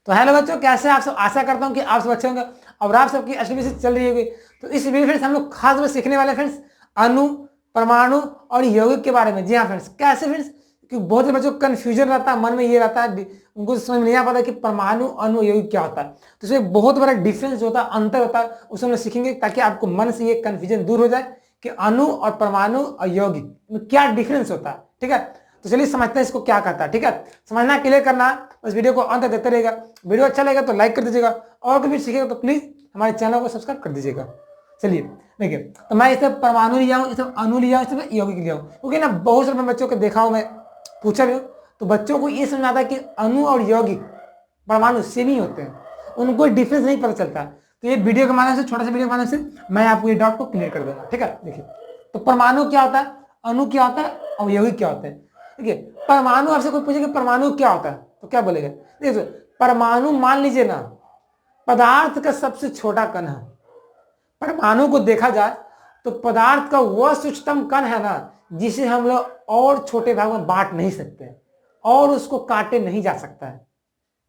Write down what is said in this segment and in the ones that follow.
तो हेलो बच्चों, कैसे आप सब? आशा करता हूँ कि आप सब अच्छे होंगे और आप सबकी अच्छी से चल रही होगी। तो इस वीडियो फ्रेंड्स हम लोग खास में सीखने वाले फ्रेंड्स अणु, परमाणु और यौगिक के बारे में। जी हाँ फ्रेंड्स, कैसे फ्रेंड्स? क्योंकि बहुत से बच्चों को कंफ्यूजन रहता है, मन में ये रहता है, उनको समझ में नहीं आ पाता कि परमाणु, अणु, यौगिक क्या होता है। तो इसमें बहुत बड़ा डिफरेंस होता है, अंतर होता है, उसे हम लोग सीखेंगे ताकि आपको मन से ये कंफ्यूजन दूर हो जाए कि अणु और परमाणु और यौगिक में क्या डिफरेंस होता है। ठीक है, तो चलिए समझते हैं इसको क्या कहता है। ठीक है, समझना क्लियर करना है, इस वीडियो को अंत तक देखते रहेगा। वीडियो अच्छा लगेगा तो लाइक कर दीजिएगा और कभी सीखेगा तो प्लीज हमारे चैनल को सब्सक्राइब कर दीजिएगा। चलिए देखिए, तो मैं इसे परमाणु लिया हूँ, इसे अणु लिया हूँ, इसे यौगिक लिया हूँ, क्योंकि ना बहुत सारे बच्चों को देखा हूँ, मैं पूछा भी हूँ, तो बच्चों को ये समझ आता है कि अणु और यौगिक परमाणु सेम ही होते हैं, उनको डिफरेंस नहीं पता चलता। तो ये वीडियो के माध्यम से, छोटा सा वीडियो के माध्यम से मैं आपको ये डाउट को क्लियर कर दूंगा। ठीक है, देखिए तो परमाणु क्या होता है, अणु क्या होता है और यौगिक क्या होता है। देखिए परमाणु, आपसे कोई पूछे कि परमाणु क्या होता है तो क्या बोलेगा? देखिए परमाणु मान लीजिए ना, पदार्थ का सबसे छोटा कण है। परमाणु को देखा जाए तो पदार्थ का वह सूक्ष्मतम कण है ना, जिसे हम लोग और छोटे भाग में बांट नहीं सकते और उसको काटे नहीं जा सकता है।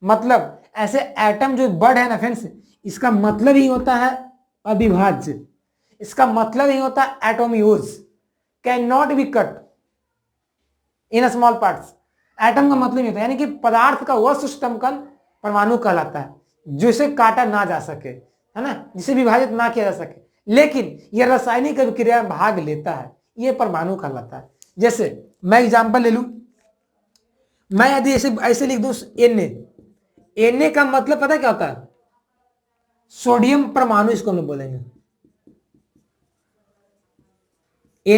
मतलब ऐसे एटम जो वर्ड है ना फ्रेंड्स, इसका मतलब ही होता है अविभाज्य। इसका मतलब ही होता है एटोमियोज, cannot be cut in small parts. Atom का मतलब ही होता है यानी कि पदार्थ का वह सूक्ष्मतम कण परमाणु कहलाता है, जिसे काटा ना जा सके, है ना, जिसे विभाजित ना किया जा सके, लेकिन यह रासायनिक अभिक्रिया में भाग लेता है, यह परमाणु कहलाता है। जैसे मैं एग्जांपल ले लूं, मैं यदि ऐसे ऐसे लिख दूं Na का मतलब पता क्या होता है? सोडियम परमाणु, इसको हम लोग बोलेंगे।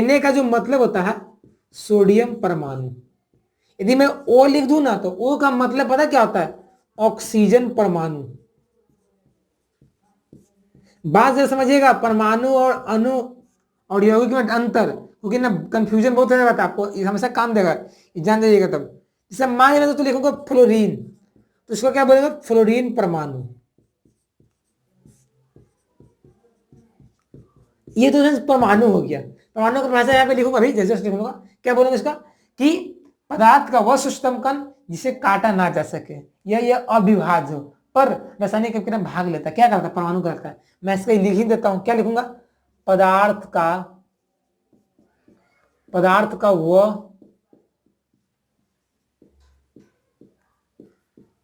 Na का जो मतलब होता है सोडियम परमाणु। यदि मैं O लिख दूं ना, तो O का मतलब पता क्या होता है? ऑक्सीजन परमाणु। बात से समझिएगा, परमाणु और अणु और यौगिक में अंतर, क्योंकि ना कंफ्यूजन बहुत हो जाता है, आपको हमेशा काम देगा, जान जाइएगा तब। जैसे मान लेना तो लिखूंगा फ्लोरीन, तो इसको क्या बोलेंगे? फ्लोरीन परमाणु। ये तो परमाणु हो गया। परमाणु का भाषा यहाँ पे लिखूंगा भाई, जैसे लिखूंगा, क्या बोलेंगे इसका? कि पदार्थ का वह सूक्ष्मतम कण जिसे काटा ना जा सके या यह अविभाज्य हो, पर रासायनिक अभिक्रिया में भाग लेता है। क्या करता है? परमाणु करता है। मैं इसका लिख ही देता हूं, क्या लिखूंगा? पदार्थ का वह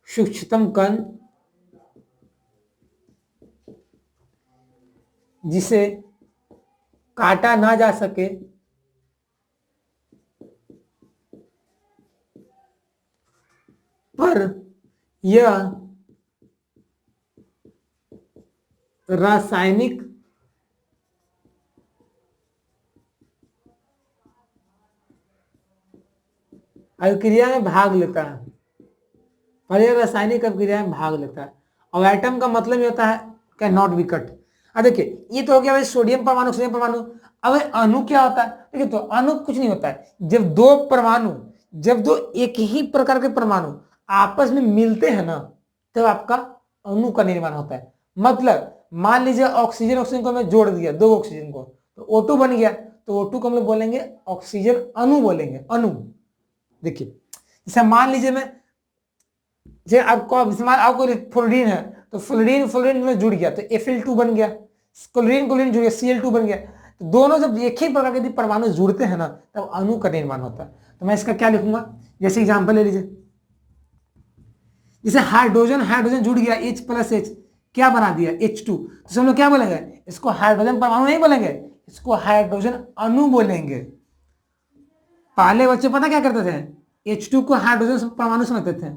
सूक्ष्मतम कण जिसे काटा ना जा सके पर यह रासायनिक अभिक्रिया में भाग लेता है, पर यह रासायनिक अभिक्रिया में भाग लेता है। और एटम का मतलब ये होता है कैन नॉट बी कट। अब देखिए, ये तो हो गया भाई सोडियम परमाणु, ऑक्सीजन परमाणु। अब अणु क्या होता है? देखिए, तो अणु कुछ नहीं होता है, जब दो एक ही प्रकार के परमाणु आपस में मिलते हैं ना, तब आपका अणु का निर्माण होता है। मतलब मान लीजिए ऑक्सीजन ऑक्सीजन को मैं जोड़ दिया, दो ऑक्सीजन को, तो O2 बन गया, तो O2 को हम लोग बोलेंगे ऑक्सीजन अणु, बोलेंगे अणु। देखिए जैसे मान लीजिए मैं, जे आपको आपको फ्लोरीन है, तो फ्लोरीन फ्लोरीन में जुड़ गया तो Fl2 बन गया, क्लोरीन क्लोरीन जुड़ गया Cl2 बन गया। तो दोनों जब एक ही प्रकार के परमाणु जुड़ते हैं ना, तब अणु का निर्माण होता है। तो मैं इसका क्या लिखूंगा? जैसे एग्जांपल ले लीजिए, जैसे हाइड्रोजन हाइड्रोजन जुड़ गया H+H, क्या बना दिया? H2। तो हम लोग क्या बोलेंगे? इसको हाइड्रोजन परमाणु नहीं बोलेंगे, इसको हाइड्रोजन अणु बोलेंगे। पहले बच्चे पता क्या करते थे? H2 को हाइड्रोजन परमाणु समझते थे,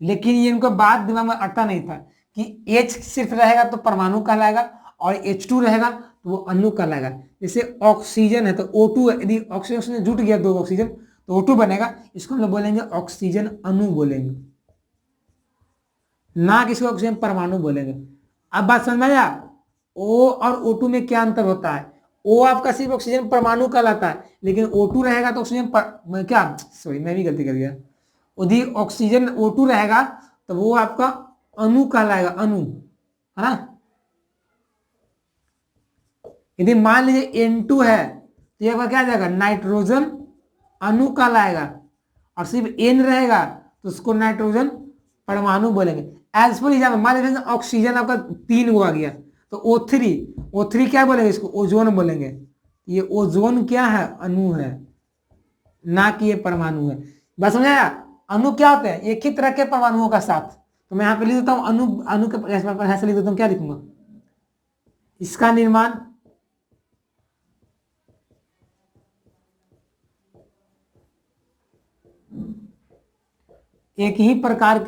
लेकिन ये उनका बात दिमाग में अटता नहीं था कि H सिर्फ रहेगा तो परमाणु कहलाएगा और H2 रहेगा तो वो अणु कहलाएगा। जैसे ऑक्सीजन है तो O2 है, यदि ऑक्सीजन जुट गया दो ऑक्सीजन तो O2 बनेगा, इसको हम लोग बोलेंगे ऑक्सीजन अणु बोलेंगे, ना कि इसको ऑक्सीजन परमाणु बोलेंगे। अब बात समझ में आया? O और O2 में क्या अंतर होता है? O आपका सिर्फ ऑक्सीजन परमाणु कहलाता है, लेकिन O2 रहेगा तो ऑक्सीजन क्या, सॉरी मैं भी गलती कर गया, यदि ऑक्सीजन O2 रहेगा तो वो आपका अणु कहलाएगा, अणु, है ना। यदि मान लीजिए N2 है तो ये क्या जाएगा? नाइट्रोजन अणु कहलाएगा, और सिर्फ N रहेगा तो उसको नाइट्रोजन परमाणु बोलेंगे। एज फॉर एग्जाम्पल मान लीजिए ऑक्सीजन आपका 3 वो आ गया, तो O3 क्या बोलेंगे, इसको ओजोन बोलेंगे। ये ओजोन क्या है, अणु है, ना कि ये परमाणु है। बस समझ आया। अणु क्या होते हैं, एक ही तरह के परमाणुओं का साथ। तो मैं यहाँ पे लिख देता हूँ अणु, अणु के ऐसे लिख देता हूँ, क्या लिखूंगा, इसका निर्माण एक ही प्रकार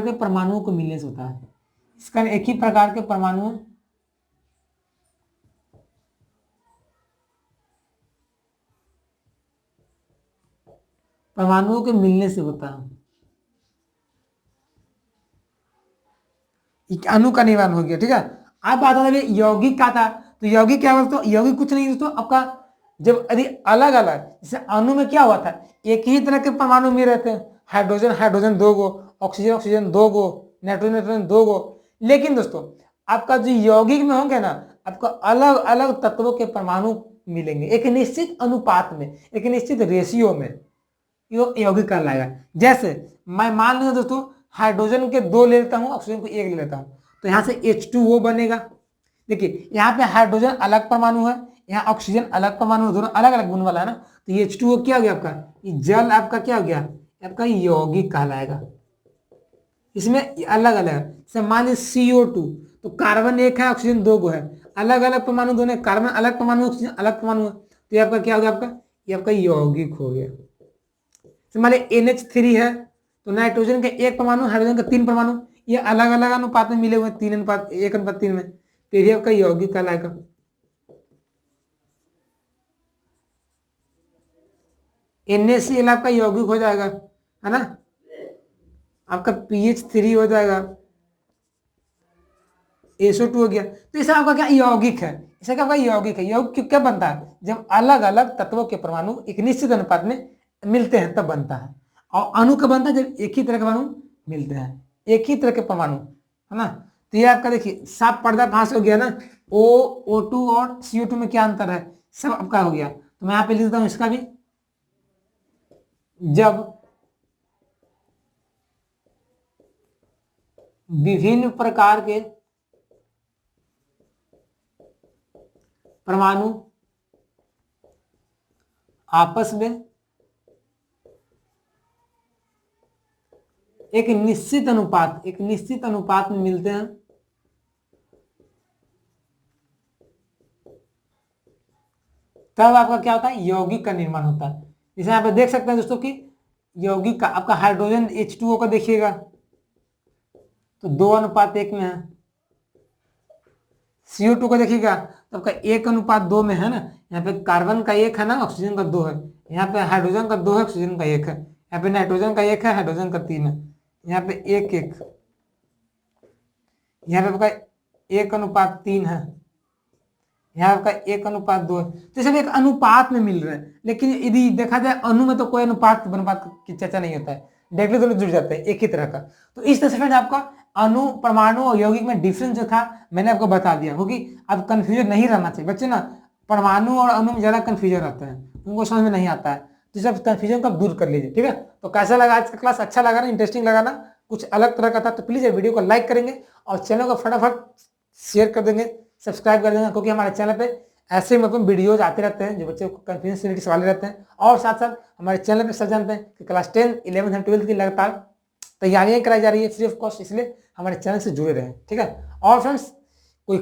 के परमाणुओं को मिलने से होता है। इसका एक ही प्रकार के परमाणुओं के मिलने से होता है। अणु का निर्माण हो गया, ठीक है। अब बात आता है यौगिक का था, तो यौगिक क्या दोस्तों, यौगिक कुछ नहीं दोस्तों, आपका जब यदि अलग अलग, जैसे अणु में क्या हुआ था, एक ही तरह के परमाणु मिल रहे थे, हाइड्रोजन 2 गो, ऑक्सीजन 2 गो, नाइट्रोजन 2 गो। लेकिन दोस्तों आपका जो यौगिक में होंगे ना, आपको अलग अलग तत्वों के परमाणु मिलेंगे, एक निश्चित अनुपात में, एक निश्चित रेशियो में, यो यौगिक कहलाएगा। जैसे मैं मान लीजिए दोस्तों हाइड्रोजन के 2 ले लेता हूँ, ऑक्सीजन को 1 ले लेता हूँ, तो यहाँ से H2O बनेगा। देखिए यहाँ पे हाइड्रोजन अलग परमाणु है, यहाँ ऑक्सीजन अलग परमाणु, दोनों अलग अलग गुण वाला है ना, तो ये H2O क्या हो गया आपका, ये जल आपका क्या हो गया, आपका यौगिक कहलाएगा। इसमें अलग अलग, जैसे मान लीजिए CO2, तो कार्बन 1 है, ऑक्सीजन 2 गो है, अलग अलग परमाणु दोनों, कार्बन अलग परमाणु, ऑक्सीजन अलग परमाणु है, तो ये आपका क्या हो गया, आपका ये आपका यौगिक हो गया। मान लीजिए NH3 है, तो नाइट्रोजन का 1 परमाणु, हाइड्रोजन का 3 परमाणु, ये अलग अलग अनुपात में मिले हुए, 1:3 में, तो ये आपका यौगिक कहलाएगा। NaCl आपका यौगिक हो जाएगा, है ना, आपका PH3 हो जाएगा, SO2 हो गया। तो इसका आपका क्या यौगिक है, इसका क्या आपका यौगिक है। यौगिक क्या बनता है, जब अलग अलग तत्वों के परमाणु एक निश्चित अनुपात में मिलते हैं तब बनता है। और अणु कब बनता है, जब एक ही तरह के परमाणु मिलते हैं, एक ही तरह के परमाणु, है ना। तो ये आपका देखिए साफ पर्दाफाश हो गया ना, O2 और CO2 में क्या अंतर है, सब आपका हो गया। तो मैं यहाँ पे लिख देता हूँ इसका भी, जब विभिन्न प्रकार के परमाणु आपस में एक निश्चित अनुपात में मिलते हैं, तब आपका क्या होता है, यौगिक का निर्माण होता है। जैसे यहाँ पे देख सकते हैं दोस्तों कि यौगिक का आपका हाइड्रोजन H2O का देखिएगा, तो 2:1 में है। CO2 का देखिएगा तो आपका 1:2 में है ना। यहाँ पे कार्बन का 1 है ना, ऑक्सीजन का 2 है। यहाँ पे हाइड्रोजन का 2 है, ऑक्सीजन का 1 है। यहाँ पे नाइट्रोजन का 1 है, हाइड्रोजन का 3 है। यहाँ पे 1:1, यहाँ पे आपका 1:3 है, यहाँ आपका 1:2 है। तो सब एक अनुपात में मिल रहे हैं। लेकिन यदि देखा जाए अणु में तो कोई अनुपात की चर्चा नहीं होता है, डायरेक्टली दोनों जुड़ जाते हैं एक ही तरह का। तो इस तरह से फ्रेंड्स आपका अणु, परमाणु और यौगिक में डिफरेंस जो था मैंने आपको बता दिया, क्योंकि अब कंफ्यूजन नहीं रहना चाहिए बच्चे ना। परमाणु और अणु में ज्यादा कंफ्यूजन रहता है, उनको समझ में नहीं आता है, तो सब कंफ्यूजन को दूर कर लीजिए, ठीक है। तो कैसा लगा आज का क्लास, अच्छा लगा ना, इंटरेस्टिंग लगा ना, कुछ अलग तरह का था, तो प्लीज ये वीडियो को लाइक करेंगे और चैनल को फटाफट शेयर कर देंगे, सब्सक्राइब कर देंगे, क्योंकि हमारे चैनल पे ऐसे मतलब वीडियोज आते रहते हैं जो बच्चों को कंफ्यूजन से रिलेटेड सवाल रहते हैं। और साथ साथ हमारे चैनल पे सब जानते हैं कि क्लास 10, 11 एंड 12 की लगातार तैयारियां कराई जा रही है फ्री ऑफ कॉस्ट, इसलिए हमारे चैनल से जुड़े रहें, ठीक है। और फ्रेंड्स कोई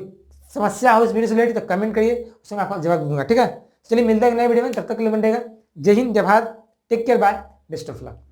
समस्या हो इस वीडियो से रिलेटेड तो कमेंट करिए, उसमें आपको जवाब दूंगा, ठीक है। चलिए मिलते हैं नए वीडियो में, तब तक के लिए बनेगा। जय हिंद, जय Bharat, take care, bye, best of luck.